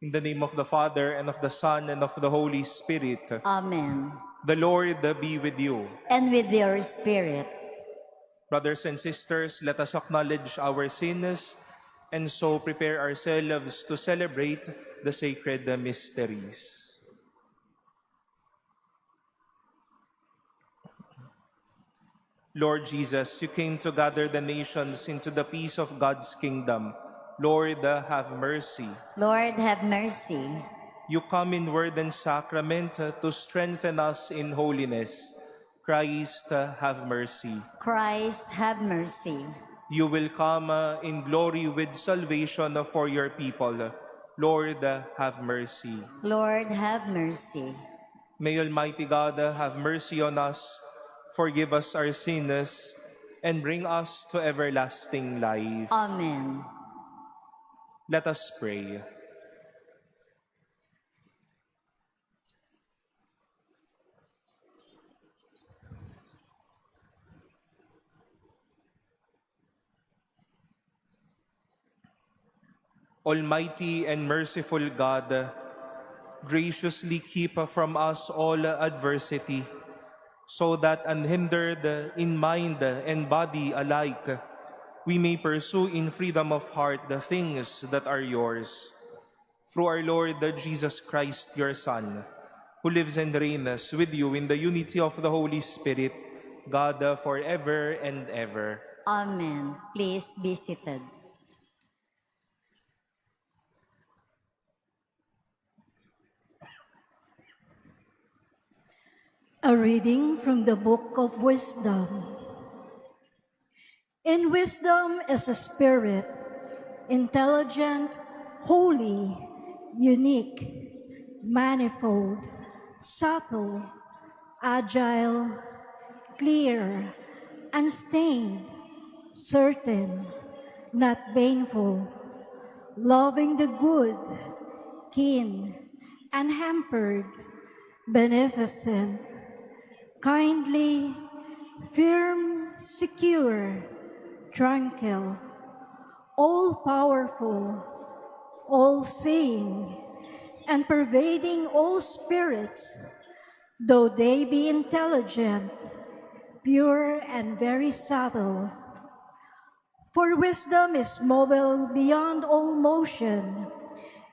In the name of the Father, and of the Son, and of the Holy Spirit. Amen. The Lord be with you. And with your spirit. Brothers and sisters, let us acknowledge our sins and so prepare ourselves to celebrate the sacred mysteries. Lord Jesus, you came to gather the nations into the peace of God's kingdom. Lord, have mercy. Lord, have mercy. You come in word and sacrament to strengthen us in holiness. Christ, have mercy. Christ, have mercy. You will come in glory with salvation for your people. Lord, have mercy. Lord, have mercy. May Almighty God have mercy on us, forgive us our sins, and bring us to everlasting life. Amen. Let us pray. Almighty and merciful God, graciously keep from us all adversity, so that unhindered in mind and body alike, we may pursue in freedom of heart the things that are yours. Through our Lord Jesus Christ, your Son, who lives and reigns with you in the unity of the Holy Spirit, God forever and ever. Amen. Please be seated. A reading from the Book of Wisdom. In wisdom is a spirit, intelligent, holy, unique, manifold, subtle, agile, clear, unstained, certain, not baneful, loving the good, keen, unhampered, beneficent, kindly, firm, secure, tranquil, all-powerful, all-seeing, and pervading all spirits, though they be intelligent, pure, and very subtle. For wisdom is mobile beyond all motion,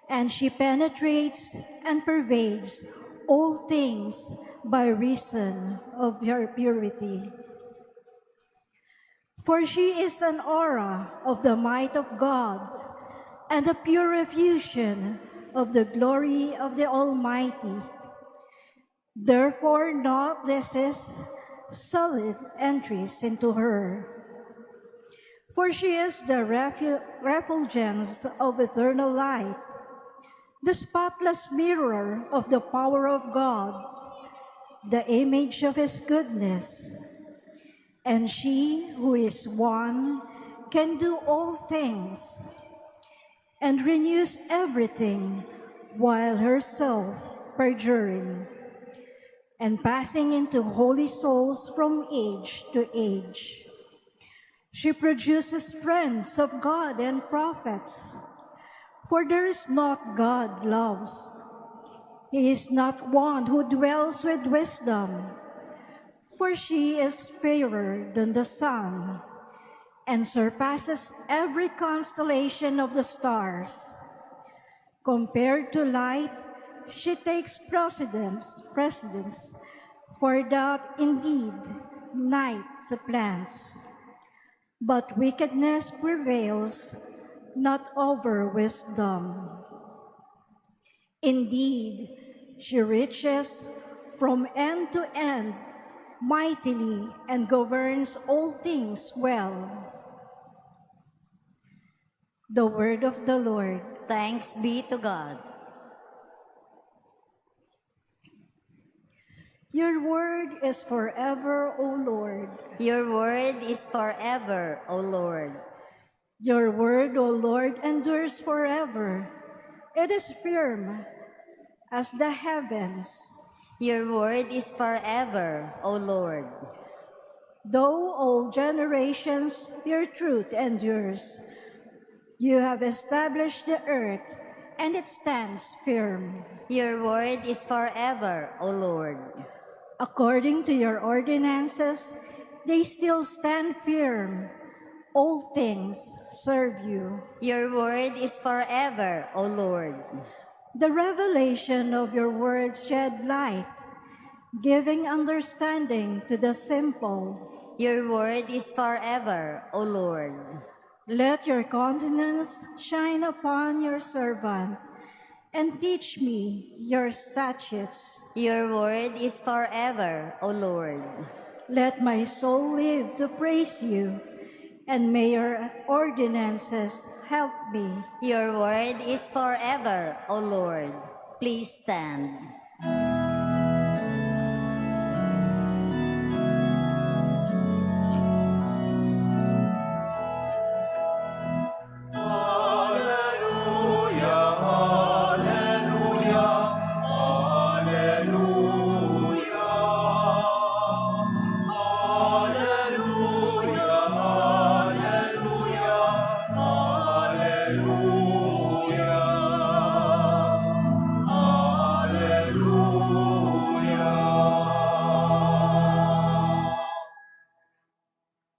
and she penetrates and pervades all things by reason of her purity. For she is an aura of the might of God, and a pure effusion of the glory of the Almighty. Therefore not this solid entries into her. For she is the refulgence of eternal light, the spotless mirror of the power of God, the image of his goodness. And she who is one can do all things, and renews everything while herself perjuring, and passing into holy souls from age to age. She produces friends of God and prophets, for there is not God loves. He is not one who dwells with wisdom, for she is fairer than the sun, and surpasses every constellation of the stars. Compared to light, she takes precedence, for that indeed night supplants. But wickedness prevails not over wisdom. Indeed, she reaches from end to end mightily and governs all things well. The word of the Lord. Thanks be to God. Your word is forever, O Lord. Your word is forever, O Lord. Your word, O Lord, endures forever. It is firm as the heavens. Your word is forever, O Lord. Though all generations your truth endures, you have established the earth and it stands firm. Your word is forever, O Lord. According to your ordinances, they still stand firm. All things serve you. Your word is forever, O Lord. The revelation of your word shed light, giving understanding to the simple. Your word is forever, O Lord. Let your countenance shine upon your servant, and teach me your statutes. Your word is forever, O Lord. Let my soul live to praise you, and may your ordinances help me. Your word is forever, O Lord. Please stand.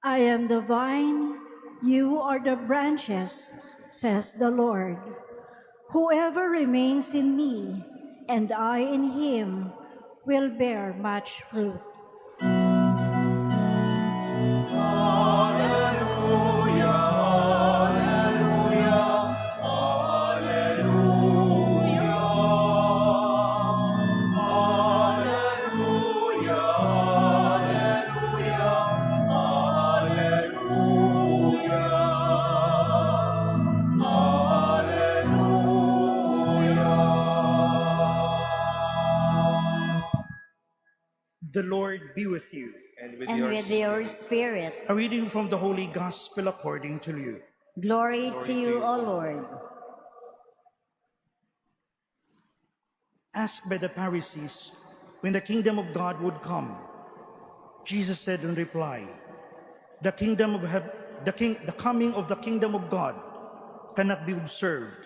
I am the vine, you are the branches, says the Lord. Whoever remains in me, and I in him, will bear much fruit. The Lord be with you. And with your spirit. A reading from the Holy Gospel according to Luke. Glory to you, O Lord. Asked by the Pharisees when the kingdom of God would come, Jesus said in reply, the coming of the kingdom of God cannot be observed,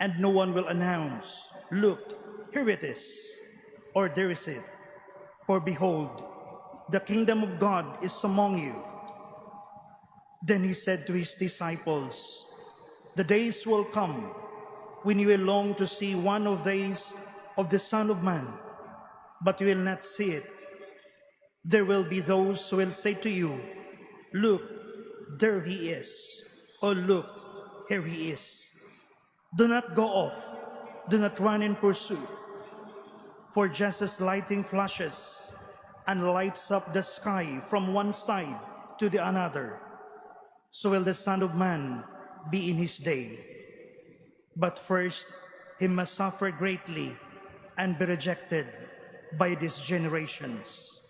and no one will announce, look, here it is, or there is it. For behold, the kingdom of God is among you. Then he said to his disciples, the days will come when you will long to see one of these of the Son of Man, but you will not see it. There will be those who will say to you, look, there he is, or look, here he is. Do not go off, do not run in pursuit. For just as lightning flashes and lights up the sky from one side to the another, so will the Son of Man be in his day. But first he must suffer greatly and be rejected by these generations.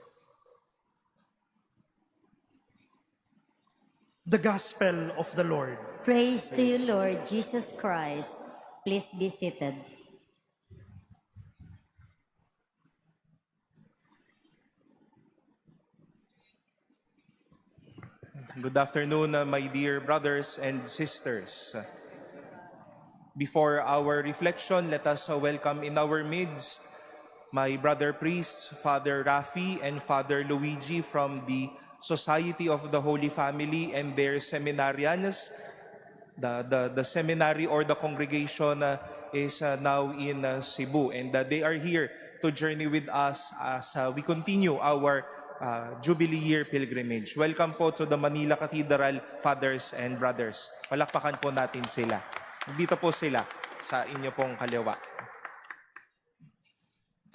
The Gospel of the Lord. Praise to you, Lord Jesus Christ. Please be seated. Good afternoon, my dear brothers and sisters. Before our reflection, let us welcome in our midst my brother priests, Father Rafi and Father Luigi from the Society of the Holy Family and their seminarians. The seminary or the congregation is now in Cebu, and they are here to journey with us as we continue our Jubilee Year Pilgrimage. Welcome po to the Manila Cathedral, Fathers and Brothers. Palakpakan po natin sila. Dito po sila sa inyo pong kaliwa.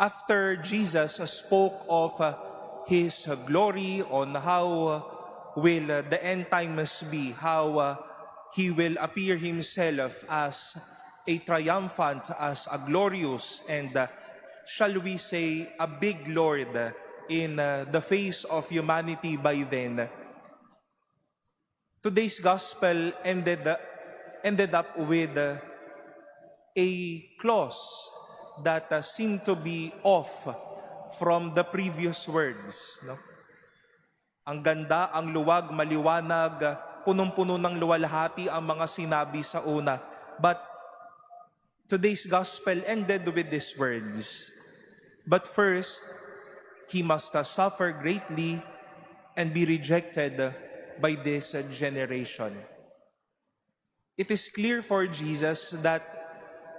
After Jesus spoke of His glory on how will the end time must be, how He will appear Himself as a triumphant, as a glorious, and shall we say, a big Lord in the face of humanity by then. Today's gospel ended up with a clause that seemed to be off from the previous words. No? Ang ganda, ang luwag, maliwanag, punong-puno ng luwalhati ang mga sinabi sa una. But Today's gospel ended with these words, "But first, he must suffer greatly and be rejected by this generation." It is clear for Jesus that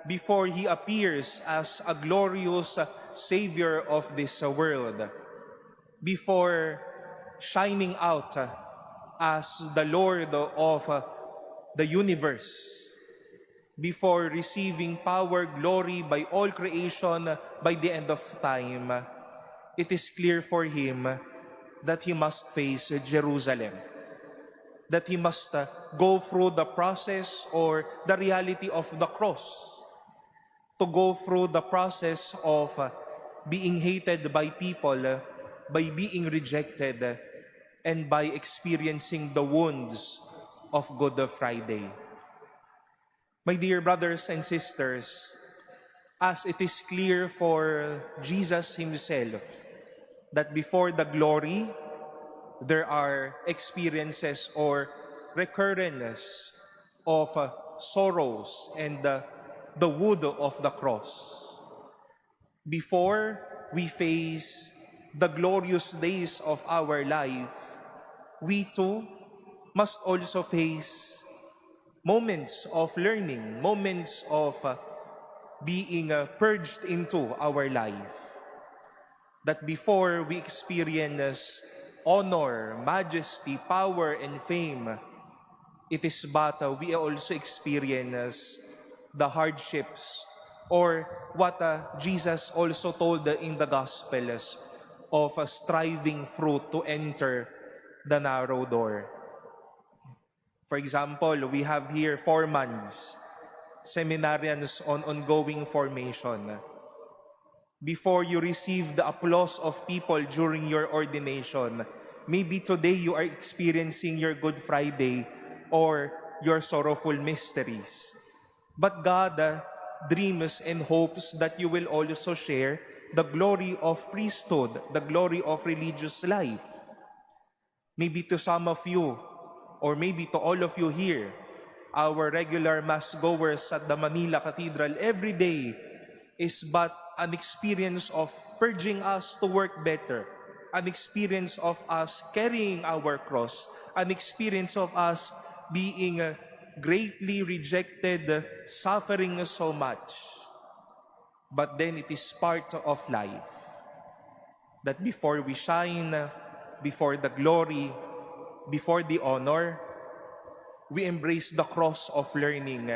before he appears as a glorious Savior of this world, before shining out as the Lord of the universe, before receiving power, glory by all creation by the end of time, it is clear for him that he must face Jerusalem, that he must go through the process or the reality of the cross, to go through the process of being hated by people, by being rejected, and by experiencing the wounds of Good Friday. My dear brothers and sisters, as it is clear for Jesus himself that before the glory, there are experiences or recurrence of sorrows and the wood of the cross. Before we face the glorious days of our life, we too must also face moments of learning, moments of being purged into our life. That before we experience honor, majesty, power, and fame, it is but we also experience the hardships or what Jesus also told in the Gospels of striving through to enter the narrow door. For example, we have here 4 months, seminarians on ongoing formation. Before you receive the applause of people during your ordination, maybe today you are experiencing your Good Friday or your sorrowful mysteries. But God dreams and hopes that you will also share the glory of priesthood, the glory of religious life. Maybe to some of you, or maybe to all of you here, our regular mass goers at the Manila Cathedral every day is but an experience of purging us to work better, an experience of us carrying our cross, an experience of us being greatly rejected, suffering so much. But then it is part of life that before we shine, before the glory, before the honor, we embrace the cross of learning,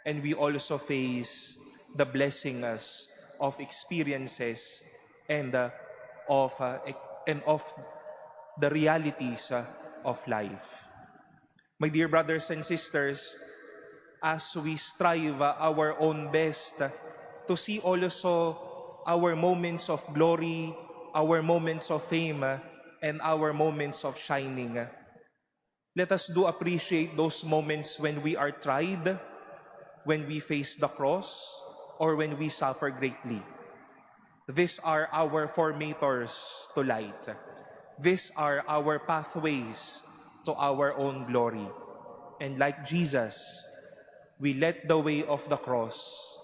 and we also face the blessings of experiences and of the realities of life. My dear brothers and sisters, as we strive our own best to see also our moments of glory, our moments of fame, and our moments of shining, let us do appreciate those moments when we are tried, when we face the cross, or when we suffer greatly. These are our formators to light. These are our pathways to our own glory. And like Jesus, we let the way of the cross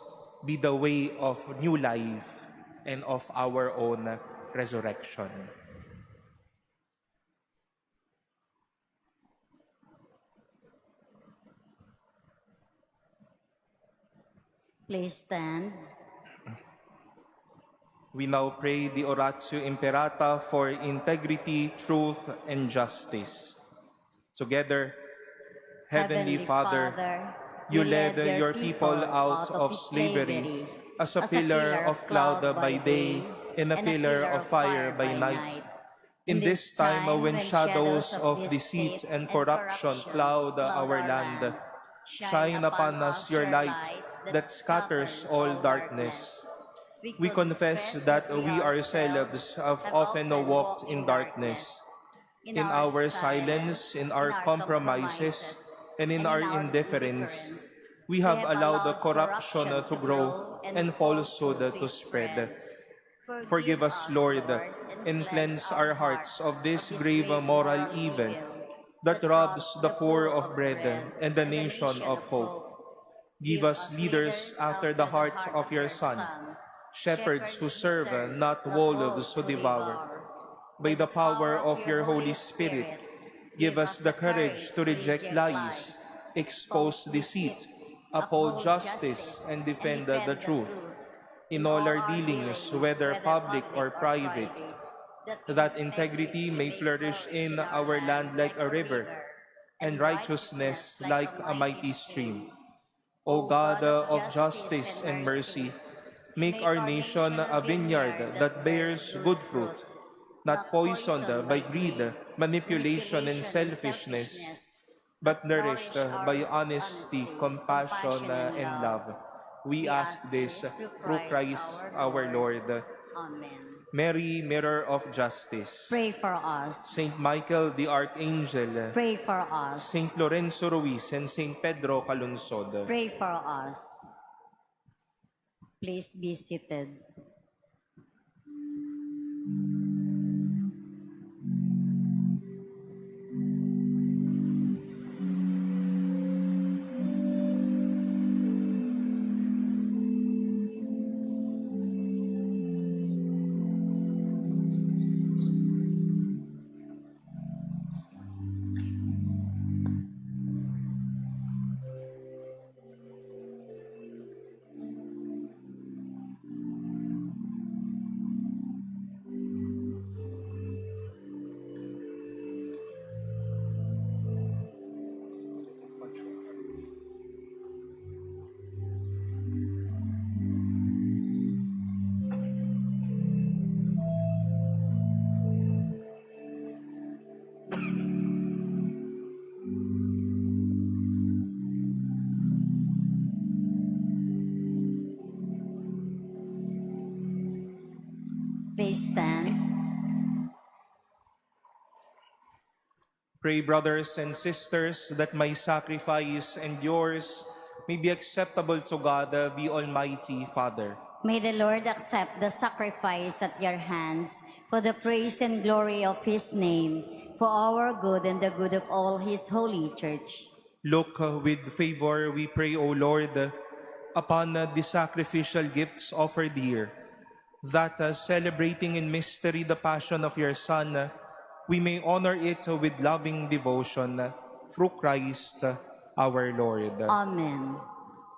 be the way of new life and of our own resurrection. Please stand. We now pray the Oratio Imperata for integrity, truth, and justice. Together, Heavenly Father, you led your people out of slavery as a pillar of cloud by day and a pillar of fire by night. In this time when shadows of deceit and corruption cloud our land, shine upon us your light that scatters all darkness. We confess that we ourselves have often walked in darkness, in our silence, in our compromises, and in our indifference. We have allowed the corruption to grow and falsehood to spread. Forgive us, Lord, and cleanse our hearts of this grave moral evil that robs the poor of bread and the nation of hope. Give us leaders after the heart of your Son, shepherds who serve, not wolves who devour. By the power of your Holy Spirit, give us the courage to reject lies, expose deceit, uphold justice, and defend the truth. In all our dealings, whether public or private, that integrity may flourish in our land like a river, and righteousness like a mighty stream. O God of justice and mercy, make our nation a vineyard that bears good fruit, not poisoned by greed, manipulation, and selfishness, but nourished by honesty, compassion, and love. We ask this through Christ our Lord. Amen. Mary, Mirror of Justice. Pray for us. Saint Michael the Archangel. Pray for us. Saint Lorenzo Ruiz and Saint Pedro Calunsod. Pray for us. Please be seated. Please stand. Pray, brothers and sisters, that my sacrifice and yours may be acceptable to God, the Almighty Father. May the Lord accept the sacrifice at your hands for the praise and glory of his name, for our good and the good of all his holy church. Look with favor, we pray, O Lord, upon the sacrificial gifts offered here, that celebrating in mystery the passion of your Son, we may honor it with loving devotion through Christ our Lord. Amen.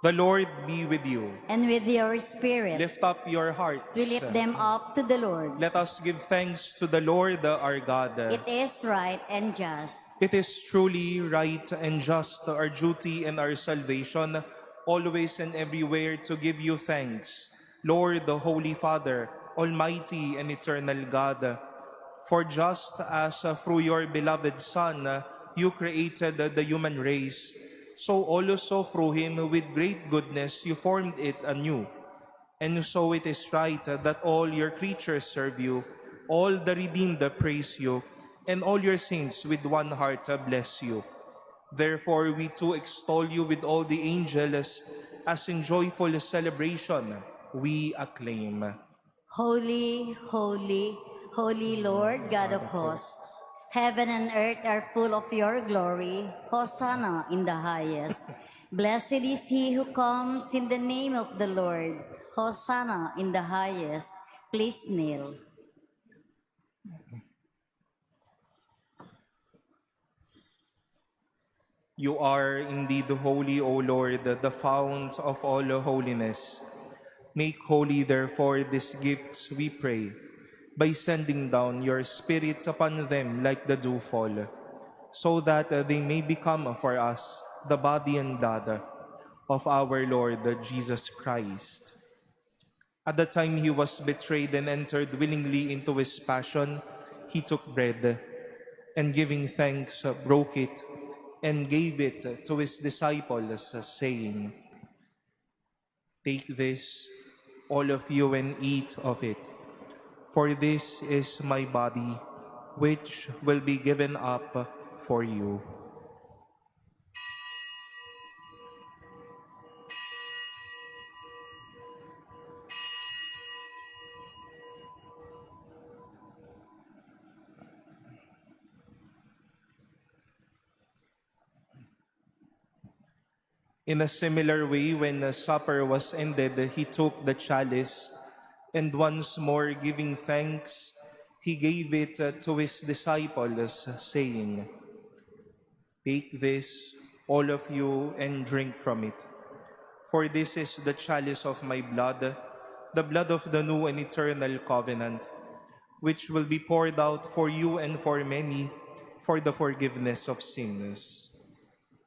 The Lord be with you. And with your spirit, Lift up your hearts. we lift them up to the Lord. Let us give thanks to the Lord our God. It is right and just. It is truly right and just, our duty and our salvation, always and everywhere to give you thanks, Lord, the Holy Father, Almighty and eternal God. For just as through your beloved Son, you created the human race, so also through him with great goodness you formed it anew. And so it is right that all your creatures serve you, all the redeemed praise you, and all your saints with one heart bless you. Therefore we too extol you with all the angels, as in joyful celebration we acclaim. Holy, holy, holy Lord God of hosts, heaven and earth are full of your glory. Hosanna in the highest. Blessed is he who comes in the name of the Lord. Hosanna in the highest. Please kneel. You are indeed holy, O Lord, the fount of all holiness. Make holy, therefore, these gifts, we pray, by sending down your Spirit upon them like the dewfall, so that they may become for us the body and blood of our Lord Jesus Christ. At the time he was betrayed and entered willingly into his passion, he took bread, and giving thanks, broke it, and gave it to his disciples, saying, "Take this, all of you, and eat of it. For this is my body, which will be given up for you." In a similar way, when the supper was ended, he took the chalice, and once more giving thanks, he gave it to his disciples, saying, "Take this, all of you, and drink from it. For this is the chalice of my blood, the blood of the new and eternal covenant, which will be poured out for you and for many for the forgiveness of sins.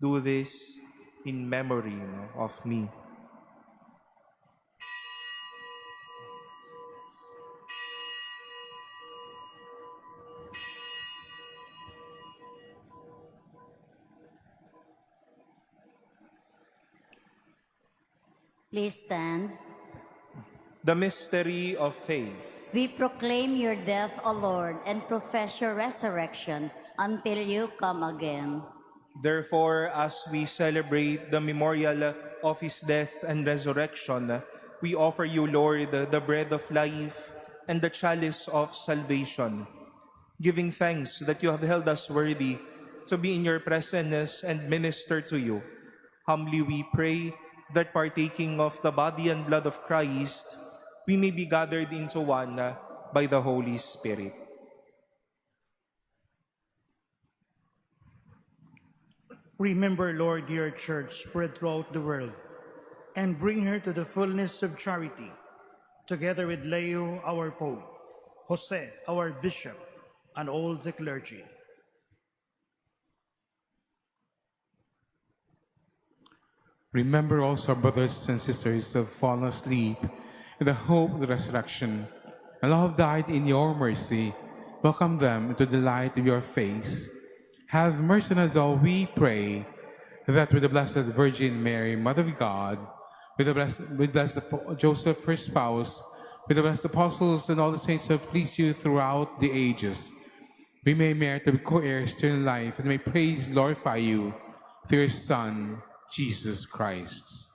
Do this in memory of me." Please stand. The mystery of faith. We proclaim your death, O Lord, and profess your resurrection until you come again. Therefore, as we celebrate the memorial of his death and resurrection, we offer you, Lord, the bread of life and the chalice of salvation, giving thanks that you have held us worthy to be in your presence and minister to you. Humbly we pray that partaking of the body and blood of Christ, we may be gathered into one by the Holy Spirit. Remember, Lord, your church spread throughout the world, and bring her to the fullness of charity, together with Leo, our Pope, Jose, our Bishop, and all the clergy. Remember also our brothers and sisters who have fallen asleep in the hope of the resurrection, and all have died in your mercy. Welcome them into the light of your face. Have mercy on us all, we pray, that with the Blessed Virgin Mary, Mother of God, with blessed Joseph, her spouse, with the blessed apostles and all the saints who have pleased you throughout the ages, we may merit to be co-heirs to eternal life, and may praise, glorify you through your Son, Jesus Christ.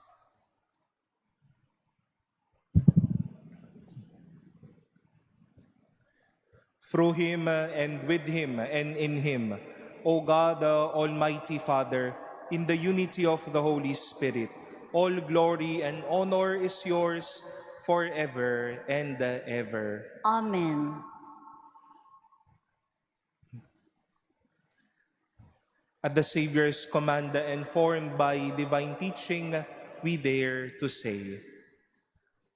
Through him and with him and in him, O God, Almighty Father, in the unity of the Holy Spirit, all glory and honor is yours forever and ever. Amen. At the Savior's command, informed by divine teaching, we dare to say,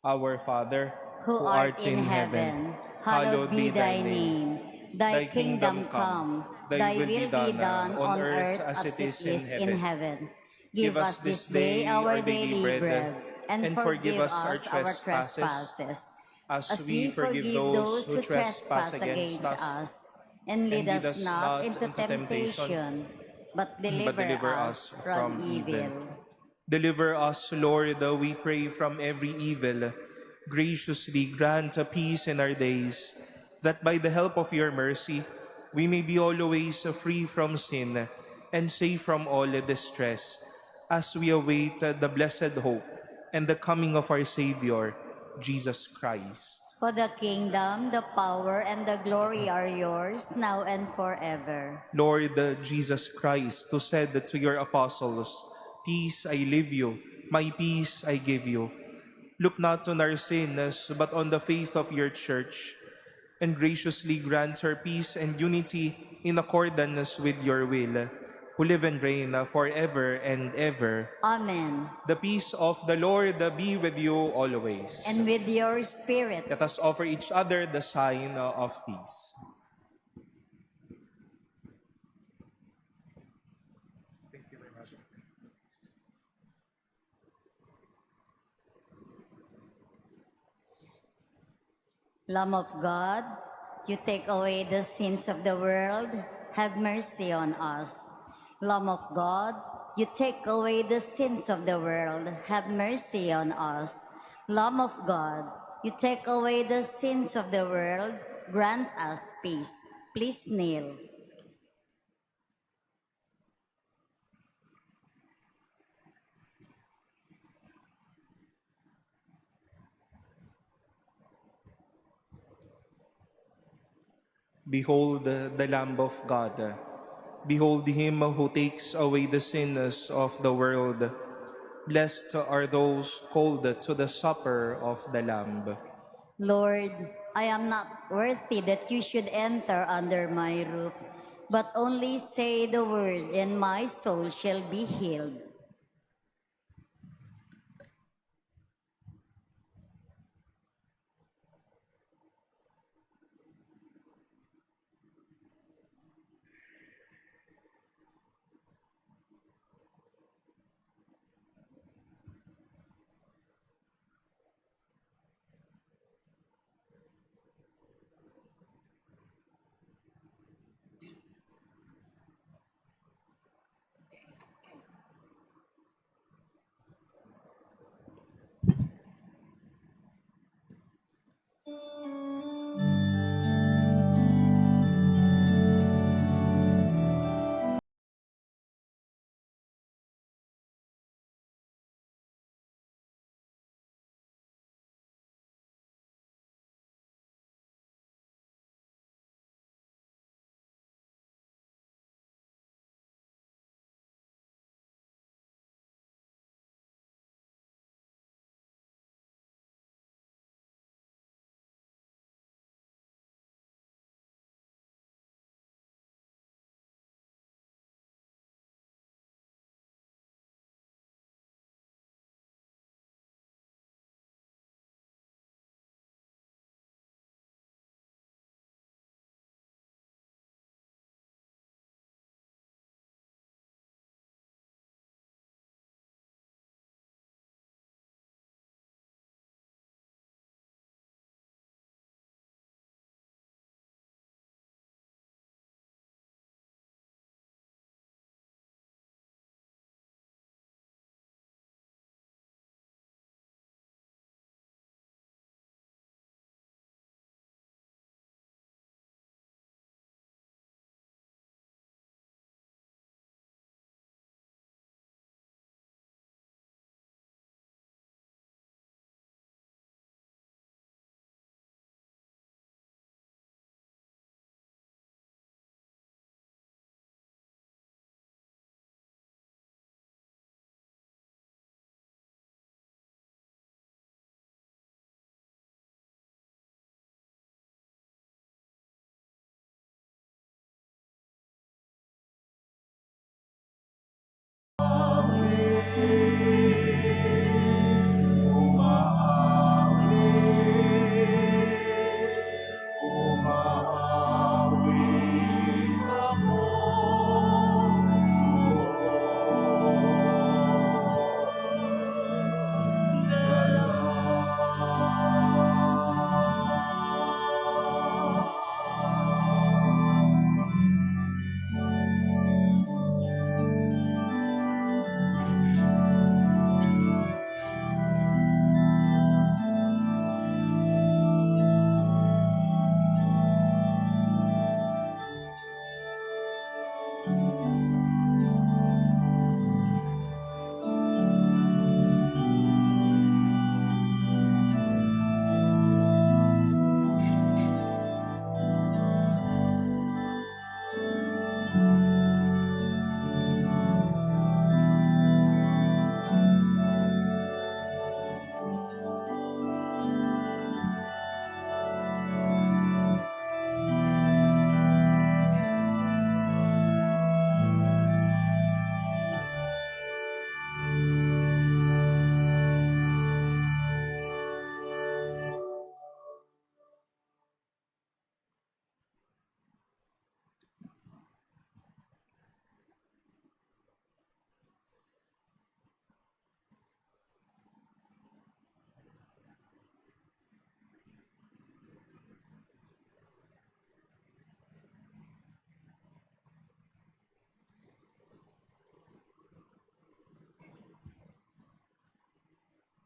Our Father, Who art in heaven, hallowed be thy name. Thy kingdom come, thy will be done on earth as it is in heaven. Give us this day our daily bread, and forgive us our trespasses, as we forgive those who trespass against us. And lead us not into temptation, but deliver us from evil. Deliver us, Lord, we pray, from every evil. Graciously grant a peace in our days, that by the help of your mercy, we may be always free from sin and safe from all distress, as we await the blessed hope and the coming of our Savior, Jesus Christ. For the kingdom, the power, and the glory are yours, now and forever. Lord Jesus Christ, who said to your apostles, "Peace I leave you, my peace I give you," look not on our sins, but on the faith of your church, and graciously grant her peace and unity in accordance with your will, who live and reign forever and ever. Amen. The peace of the Lord be with you always. And with your spirit. Let us offer each other the sign of peace. Lamb of God, you take away the sins of the world, have mercy on us. Lamb of God, you take away the sins of the world, have mercy on us. Lamb of God, you take away the sins of the world, grant us peace. Please kneel. Behold the Lamb of God. Behold him who takes away the sins of the world. Blessed are those called to the supper of the Lamb. Lord, I am not worthy that you should enter under my roof, but only say the word, and my soul shall be healed.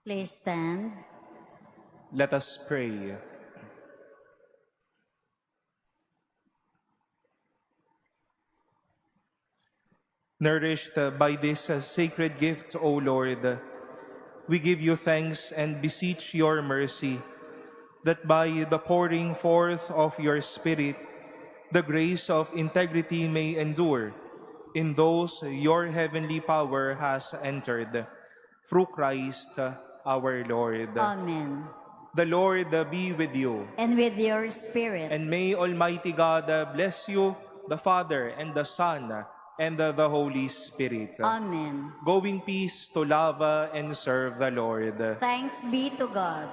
Please stand. Let us pray. Nourished by this sacred gift, O Lord, we give you thanks and beseech your mercy, that by the pouring forth of your Spirit, the grace of integrity may endure in those your heavenly power has entered. through Christ our Lord. Amen. The Lord be with you. And with your spirit. And may Almighty God bless you, the Father, and the Son, and the Holy Spirit. Amen. Go in peace to love and serve the Lord. Thanks be to God.